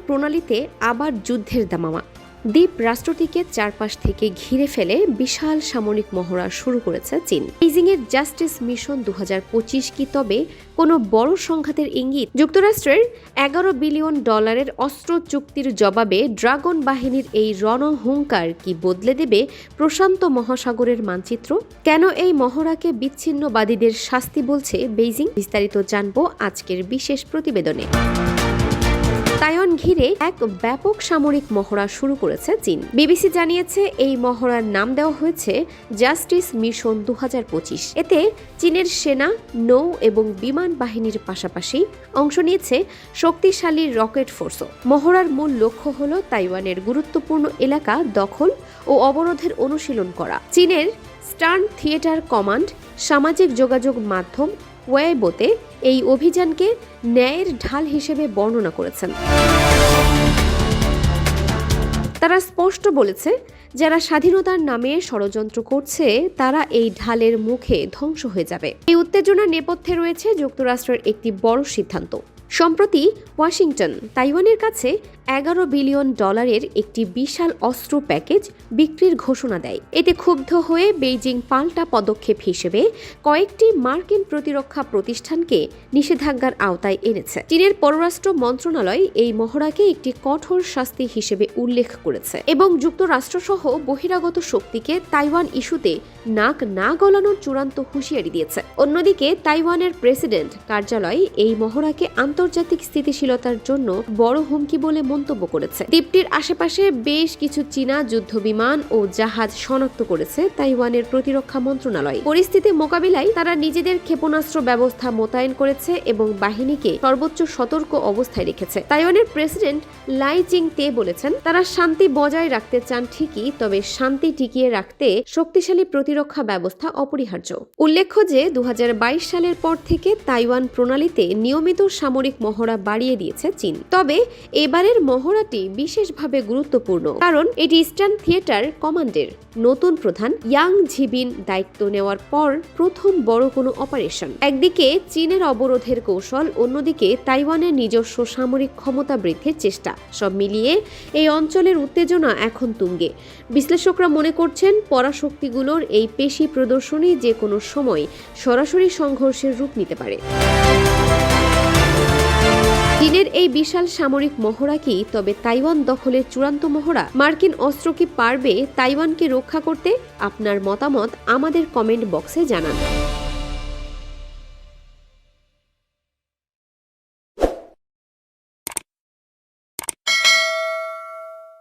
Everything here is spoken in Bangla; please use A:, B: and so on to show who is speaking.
A: প্রণালীতে আবার যুদ্ধের দামামা। দ্বীপ রাষ্ট্রটিকে চারপাশ থেকে ঘিরে ফেলে বিশাল সামরিক মহড়া শুরু করেছে চীন। বেইজিংয়ের জাস্টিস মিশন 2025 কি তবে কোনো বড় সংঘাতের ইঙ্গিত? যুক্তরাষ্ট্রের $11 বিলিয়ন অস্ত্র চুক্তির জবাবে ড্রাগন বাহিনীর এই রণহুঙ্কার কি বদলে দেবে প্রশান্ত মহাসাগরের মানচিত্র? কেন এই মহড়াকে বিচ্ছিন্নবাদীদের শাস্তি বলছে বেইজিং? বিস্তারিত জানব আজকের বিশেষ প্রতিবেদনে। তাইওয়ান ঘিরে এক ব্যাপক সামরিক মহড়া শুরু করেছে চীন। বিবিসি জানিয়েছে এই মহড়ার নাম দেওয়া হয়েছে জাস্টিস মিশন 2025। এতে চীনের সেনা, নৌ এবং বিমান বাহিনীর পাশাপাশি অংশ নিয়েছে শক্তিশালী রকেট ফোর্সও। মহড়ার মূল লক্ষ্য হল তাইওয়ানের গুরুত্বপূর্ণ এলাকা দখল ও অবরোধের অনুশীলন করা। চীনের স্টার্ন থিয়েটার কমান্ড সামাজিক যোগাযোগ মাধ্যম ওয়েইবোতে এই অভিযানকে ন্যায়ের ঢাল হিসেবে বর্ণনা করেছেন। তারা স্পষ্ট বলেছে, যারা স্বাধীনতার নামে ষড়যন্ত্র করছে তারা এই ঢালের মুখে ধ্বংস হয়ে যাবে। এই উত্তেজনার নেপথ্যে রয়েছে যুক্তরাষ্ট্রের একটি বড় সিদ্ধান্ত। সম্প্রতি ওয়াশিংটন তাইওয়ানের কাছে $11 বিলিয়ন একটি বিশাল অস্ত্র প্যাকেজ বিক্রির ঘোষণা দেয়। এতে ক্ষুব্ধ হয়ে বেইজিং পাল্টা পদক্ষেপ হিসেবে কয়েকটি মার্কিন প্রতিরক্ষা প্রতিষ্ঠানকে নিষেধাজ্ঞার আওতায় এনেছে। চীনের পররাষ্ট্র মন্ত্রণালয় এই মহড়াকে একটি কঠোর শাস্তি হিসেবে উল্লেখ করেছে এবং যুক্তরাষ্ট্রসহ বহিরাগত শক্তিকে তাইওয়ান ইস্যুতে নাক না গলানোর চূড়ান্ত হুঁশিয়ারি দিয়েছে। অন্যদিকে তাইওয়ানের প্রেসিডেন্ট কার্যালয় এই মহড়াকে আন্তর্জাতিক স্থিতিশীলতার জন্য বড় হুমকি বলে মন্তব্য করেছে। দ্বীপটির আশেপাশে বেশ কিছু চীনা যুদ্ধবিমান ও জাহাজ শনাক্ত করেছে তাইওয়ানের প্রতিরক্ষা মন্ত্রণালয়। পরিস্থিতি মোকাবিলায় তারা নিজেদের ক্ষেপণাস্ত্র ব্যবস্থা মোতায়েন করেছে এবং বাহিনীকে সর্বোচ্চ সতর্ক অবস্থায় রেখেছে। তাইওয়ানের প্রেসিডেন্ট লাই চিং-তে বলেছেন, তারা শান্তি বজায় রাখতে চান ঠিকই, তবে শান্তি টিকিয়ে রাখতে শক্তিশালী প্রতিরক্ষা ব্যবস্থা অপরিহার্য। উল্লেখ্য যে 2022 সালের পর থেকে তাইওয়ান প্রণালীতে নিয়মিত সামরিক মহড়া বাড়িয়ে দিয়েছে চীন। তবে এবারের মহড়াটি বিশেষভাবে গুরুত্বপূর্ণ কারণ এটি ইস্টার্ন থিয়েটার কমান্ডের নতুন প্রধান ইয়াং ঝিবিন দায়িত্ব নেওয়ার পর প্রথম বড় কোনো অপারেশন। একদিকে চীনের অবরোধের কৌশল, অন্যদিকে তাইওয়ানের নিজস্ব সামরিক ক্ষমতা বৃদ্ধির চেষ্টা। সব মিলিয়ে এই অঞ্চলের উত্তেজনা এখন তুঙ্গে। বিশ্লেষকরা মনে করছেন পরাশক্তিগুলোর এই পেশি প্রদর্শনী যে কোনো সময় সরাসরি সংঘর্ষের রূপ নিতে পারে। চীনের এই বিশাল সামরিক মহড়া কি তবে তাইওয়ান দখলের চূড়ান্ত মহড়া? মার্কিন অস্ত্র কি পারবে তাইওয়ানকে রক্ষা করতে? আপনার মতামত আমাদের কমেন্ট বক্সে জানান।